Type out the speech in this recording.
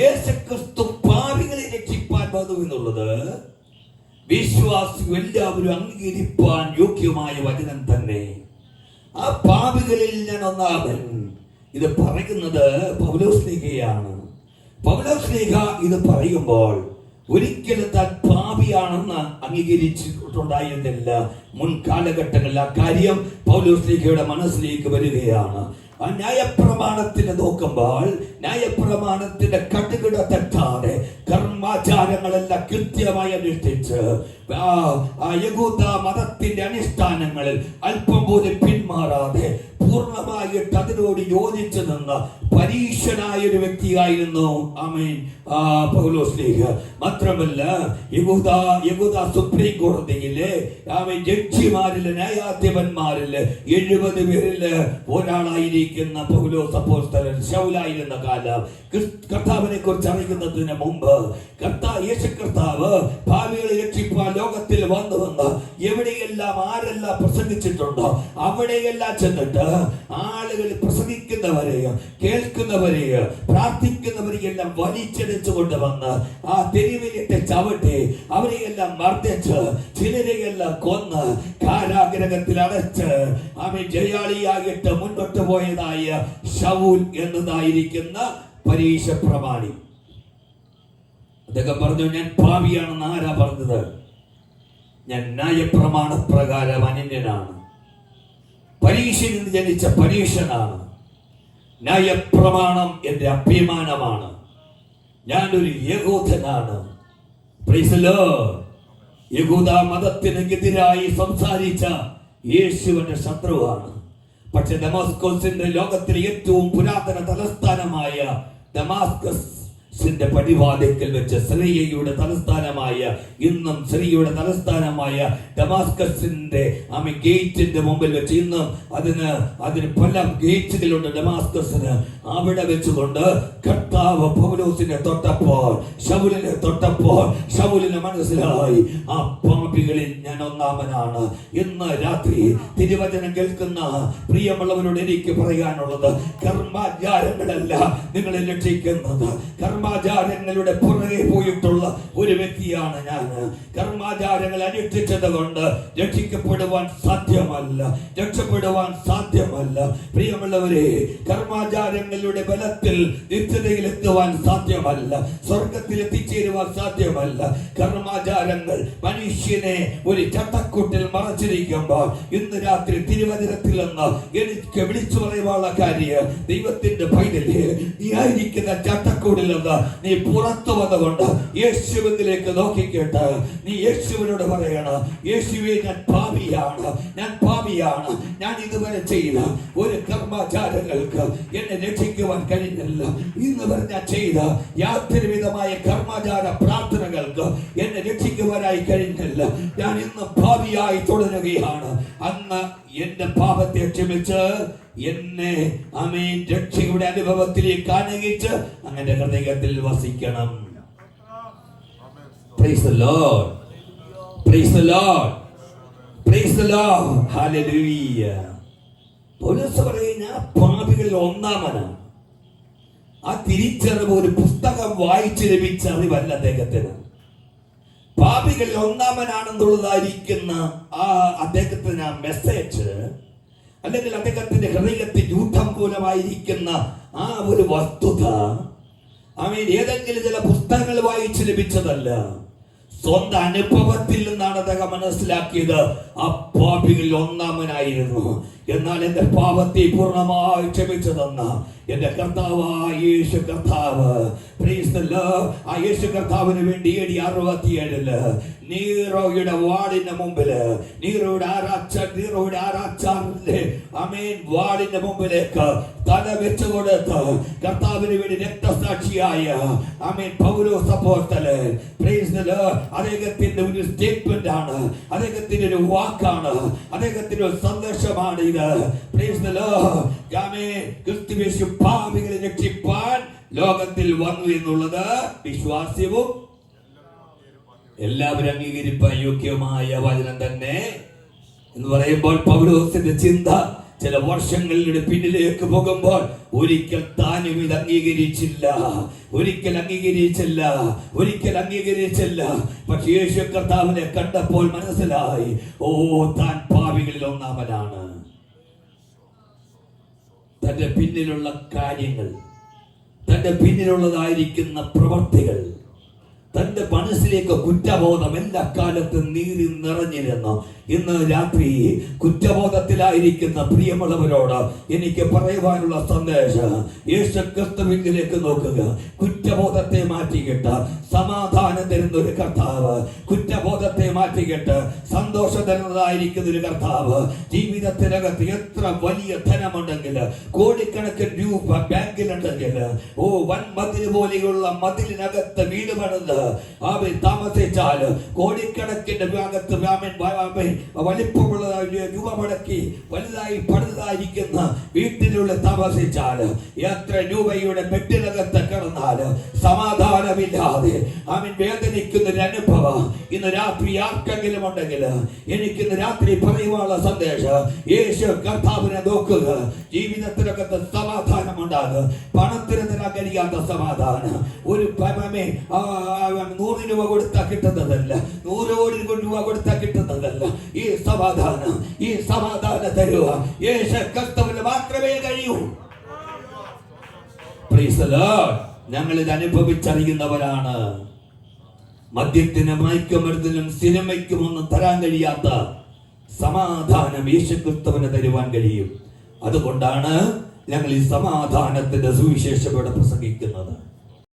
യേശുക്രിസ്തു പാപികളെ രക്ഷിപ്പാൻ വന്നു എന്നുള്ളത് വിശ്വാസികൾ എല്ലാവരും അംഗീകരിപ്പാൻ യോഗ്യമായ വചനം തന്നെ. ആ പാപികളിൽ ഞാൻ ഒന്നാമൻ. ഇത് പറയുന്നത് പൗലോസ്ലീഹയാണ്. പൗലോസ്ലീഹ ഇത് പറയുമ്പോൾ ഒരിക്കലും താൻ പാപിയാണെന്ന് അംഗീകരിച്ചിട്ടുണ്ടായിരുന്നില്ല. മുൻ കാലഘട്ടങ്ങളിൽ ആ കാര്യം പൗലോസ്ലീഹയുടെ മനസ്സിലേക്ക് വരികയാണ്. ആ ന്യായപ്രമാണത്തിന് നോക്കുമ്പോൾ ന്യായപ്രമാണത്തിന്റെ കടുകിട തെറ്റാതെ കർമാചാരങ്ങളെല്ലാം കൃത്യമായി അനുഷ്ഠിച്ച് യഹൂദ മതത്തിന്റെ അനുഷ്ഠാനങ്ങളിൽ അല്പം പോലും പിന്മാറാതെ പൂർണ്ണമായിട്ട് അതിനോട് യോജിച്ചു നിന്ന പരീക്ഷനായ ഒരു വ്യക്തിയായിരുന്നു ആമേൻ പൗലോസ്ലീഹ. മാത്രമല്ല യഹൂദ സുപ്രീം കോടതിയിലെ ജഡ്ജിമാരില് ന്യായാധിപന്മാരില് 70 പേരില് ഒരാളായിരിക്കുന്ന പൗലോസ് അപ്പോസ്തലൻ ശൗലായിരുന്ന കാലം കർത്താവിനെ കുറിച്ച് അറിയുന്നതിന് മുമ്പ് യേശു കർത്താവ് ഭാവികളെ രക്ഷിപ്പാൻ ലോകത്തിൽ വന്നുവെന്ന് എവിടെയെല്ലാം ആരെല്ലാം പ്രസംഗിച്ചിട്ടുണ്ടോ അവിടെയെല്ലാം ചെന്നിട്ട് ആളുകൾ പ്രസംഗിക്കുന്നവരെയും കേൾക്കുന്നവരെയും പ്രാർത്ഥിക്കുന്നവരെയെല്ലാം വലിച്ചെടുച്ചു കൊണ്ടുവന്ന് ആ തെരുവിലിട്ട് ചവിട്ടി അവരെയെല്ലാം മർദ്ദിച്ച് ചിലരെയെല്ലാം കൊന്ന് കാരാഗ്രഹത്തിൽ അടച്ച് അവൻ ജയാളിയായിട്ട് മുന്നോട്ട് പോയതായ ശൗൽ എന്നതായിരിക്കുന്ന പരീക്ഷ പ്രമാണി. അദ്ദേഹം പറഞ്ഞു, ഞാൻ പാപിയാണെന്ന് ആരാ പറഞ്ഞത്? ഞാൻ ന്യായപ്രമാണ പ്രകാരം അനന്യനാണ്, പരീക്ഷയിൽ നിന്ന് ജനിച്ച പരീക്ഷനാണ്. ന്യായപ്രമാണം എന്റെ അഭിമാനമാണ്. ഞാനൊരു യഹൂദനാണ്. യഹൂദ മതത്തിനെതിരായി സംസാരിച്ച യേശുവിന്റെ ശത്രുവാണ്. പക്ഷെ ദമാസ്കസിന്റെ ലോകത്തിലെ ഏറ്റവും പുരാതന തലസ്ഥാനമായ ദമാസ്കസ് പടിവാതിക്കൽ വെച്ച് സിറിയയുടെ തലസ്ഥാനമായ ഇന്നും സിറിയയുടെ തലസ്ഥാനമായ ഡമാസ്കസിന്റെ ഗേറ്റിന്റെ മുമ്പിൽ വെച്ച് ഇന്നും അതിന് പല ഗേറ്റുകളുണ്ട് ഡമാസ്കസിന്. അവിടെ വെച്ചുകൊണ്ട് കർത്താവ് പൗലോസിനെ തൊട്ടപ്പോൾ ശൗലിനെ മനസ്സിലായി ആ പാപികളിൽ ഞാൻ ഒന്നാമനാണ്. ഇന്ന് രാത്രി തിരുവചനം കേൾക്കുന്ന പ്രിയമുള്ളവരോട് എനിക്ക് പറയാനുള്ളത്, കർമാചാരങ്ങളല്ല നിങ്ങളെ രക്ഷിക്കുന്നത്. കർമാചാരങ്ങളുടെ പുറകെ പോയിട്ടുള്ള ഒരു വ്യക്തിയാണ് ഞാൻ. കർമാചാരങ്ങൾ അനുഷ്ഠിച്ചത് കൊണ്ട് രക്ഷിക്കപ്പെടുവാൻ സാധ്യമല്ല. പ്രിയമുള്ളവരെ, കർമാചാരങ്ങളുടെ ബലത്തിൽ നിത്യതയിൽ എത്തുവാൻ സാധ്യമല്ല, സ്വർഗത്തിൽ എത്തിച്ചേരുവാൻ സാധ്യമല്ല. കർമാചാരങ്ങൾ മനുഷ്യനെ ഒരു ചട്ടക്കൂട്ടിൽ മറച്ചിരിക്കുമ്പോൾ ഇന്ന് രാത്രി തിരുവചനത്തിൽ നിന്ന് എനിക്ക് വിളിച്ചു പറയുവാനുള്ള കാര്യം, ദൈവത്തിന്റെ പൈതലേ, നീ ആയിരിക്കുന്ന ചട്ടക്കൂടിൽ നിന്ന് നീ പുറത്തു വന്നുകൊണ്ട് യേശുവിലേക്ക് നോക്കിക്കേട്ട് നീ യേശുവിനോട് പറയണം, യേശുവേ, ഞാൻ പാപിയാണ്. ഞാൻ ഇതുവരെ ചെയ്ത ഒരു കർമാചാരങ്ങൾക്ക് എന്നെ രക്ഷിക്കുവാൻ കഴിഞ്ഞില്ല. ഇന്ന് വരെ ഞാൻ ചെയ്ത യാതൊരു വിധമായ കർമാചാര പ്രാർത്ഥനകൾക്ക് എന്നെ രക്ഷിക്കുവാനായി കഴിഞ്ഞില്ല. ഞാൻ ഇന്ന് പാപിയായി തുടരുകയാണ്. അന്ന് എന്റെ പാപത്തെ ക്ഷമിച്ച് എന്നെ ആമേൻ രക്ഷയുടെ അനുഭവത്തിലേക്ക് ആനയിച്ച് അങ്ങനെ ഹൃദയത്തിൽ വസിക്കണം. Praise the Lord. Praise the Lord. Praise the Lord. Hallelujah. പൗലോസ് പറയുന്ന പാപികളിൽ ഒന്നാമനാണ്. ആ തിരിച്ചറിവ് ഒരു പുസ്തകം വായിച്ച് ലഭിച്ച അറിവല്ല അദ്ദേഹത്തിന്. പാപികളിൽ ഒന്നാമനാണെന്നുള്ളതായിരിക്കുന്ന ആ അദ്ദേഹത്തിന് ആ മെസ്സേജ്, അല്ലെങ്കിൽ അദ്ദേഹത്തിന്റെ ഹൃദയത്തിൽ രൂഢം മൂലമായിരിക്കുന്ന ആ ഒരു വസ്തുത ഏതെങ്കിലും ചില പുസ്തകങ്ങൾ വായിച്ച് ലഭിച്ചതല്ല, സ്വന്തം അനുഭവത്തിൽ നിന്നാണ് അദ്ദേഹം മനസ്സിലാക്കിയത്. ആ പാപികളിൽ ഒന്നാമനായിരുന്നു. എന്നാൽ എന്റെ പാപത്തെ പൂർണ്ണമായി ക്ഷമിച്ചു തന്ന എന്റെ കർത്താവായ യേശു കർത്താവ്, ആ യേശു കർത്താവിന് വേണ്ടി AD 67 നീറോയുടെ വാളിന്റെ മുമ്പില് നീറോയുടെ ആരാച്ചാറിന്റെ വാളിന്റെ മുമ്പിലേക്ക് തല വെച്ചു കൊടുത്ത് കർത്താവിന് വേണ്ടി രക്തസാക്ഷിയായ പൗലോസ് അപ്പോസ്തലൻ, അദ്ദേഹത്തിന്റെ ഒരു സ്റ്റേറ്റ്മെന്റ് ആണ്, അദ്ദേഹത്തിന്റെ ഒരു വാക്കാണ്, അദ്ദേഹത്തിന്റെ ഒരു സന്ദേശമാണ് ഇത്. ക്രിസ്തുയേശു പാപികളെ രക്ഷിപ്പാൻ ലോകത്തിൽ വന്നു എന്നുള്ളത് വിശ്വാസ്യവും എല്ലാവരും അംഗീകരിപ്പാൻ യോഗ്യമായ വചനം തന്നെ എന്ന് പറയുമ്പോൾ പൗലോസിന്റെ ചിന്ത ചില വർഷങ്ങളുടെ പിന്നിലേക്ക് പോകുമ്പോൾ ഒരിക്കൽ താനും ഇത് അംഗീകരിച്ചില്ല. പക്ഷേ യേശു കർത്താവിനെ കണ്ടപ്പോൾ മനസ്സിലായി, താൻ പാപികളിൽ ഒന്നാമനാണ്. തന്റെ പിന്നിലുള്ള കാര്യങ്ങൾ, തന്റെ പിന്നിലുള്ളതായിരിക്കുന്ന പ്രവർത്തികൾ, തന്റെ മനസ്സിലേക്ക് കുറ്റബോധം എല്ലാ കാലത്തും നീറി നിറഞ്ഞിരുന്നു. ഇന്ന് രാത്രി കുറ്റബോധത്തിലായിരിക്കുന്ന പ്രിയമുള്ളവരോട് എനിക്ക് പറയുവാനുള്ള സന്ദേശം, യേശു ക്രിസ്തുവിലേക്ക് നോക്കുക. കുറ്റബോധത്തെ മാറ്റിക്കിട്ട് സമാധാനം തരുന്ന ഒരു കർത്താവ്, കുറ്റബോധത്തെ മാറ്റിക്കിട്ട് സന്തോഷം തരുന്നതായിരിക്കുന്ന ഒരു കർത്താവ്. ജീവിതത്തിനകത്ത് എത്ര വലിയ ധനമുണ്ടെങ്കിൽ, കോടിക്കണക്കിന് രൂപ ബാങ്കിലുണ്ടെങ്കിൽ, വൻ മതിൽ പോലെയുള്ള മതിലിനകത്ത് വീട് പണിത് അവൻ താമസിച്ചാൽ, കോടിക്കണക്കിന്റെ ഭാഗത്ത് വലിപ്പമുള്ള രൂപ മുടക്കി വലുതായി പണിതായിരിക്കുന്ന വീട്ടിലുള്ള താമസിച്ചാൽ, എത്ര രൂപയുടെ ബെഡിനകത്ത് കിടന്നാൽ സമാധാനമില്ലാതെ അവൻ വേദനിക്കുന്ന ഒരു അനുഭവം ഇന്ന് രാത്രി ആർക്കെങ്കിലും ഉണ്ടെങ്കിൽ എനിക്കിന്ന് രാത്രി പറയുവാനുള്ള സന്ദേശം, യേശു കർത്താവിനെ നോക്കുക. ജീവിതത്തിനകത്ത് സമാധാനം ഉണ്ടാകും. പണത്തിന് തരാൻ കഴിയാത്ത സമാധാനം, ഒരു 100 രൂപ കൊടുത്താൽ കിട്ടുന്നതല്ല, 100 കോടി രൂപ കൊടുത്താൽ കിട്ടുന്നതല്ല. ഈ സമാധാനം തരുക യേശു ക്രിസ്തുവിന് മാത്രമേ കഴിയൂ. ഞങ്ങൾ ഇത് അനുഭവിച്ചറിയുന്നവരാണ്. മദ്യത്തിനും മയക്കുമരുന്നിനും സിനിമയ്ക്കും ഒന്നും തരാൻ കഴിയാത്ത സമാധാനം യേശു ക്രിസ്തുവിന് തരുവാൻ കഴിയും. അതുകൊണ്ടാണ് ഞങ്ങൾ ഈ സമാധാനത്തിന്റെ സുവിശേഷം ഇവിടെ പ്രസംഗിക്കുന്നത്.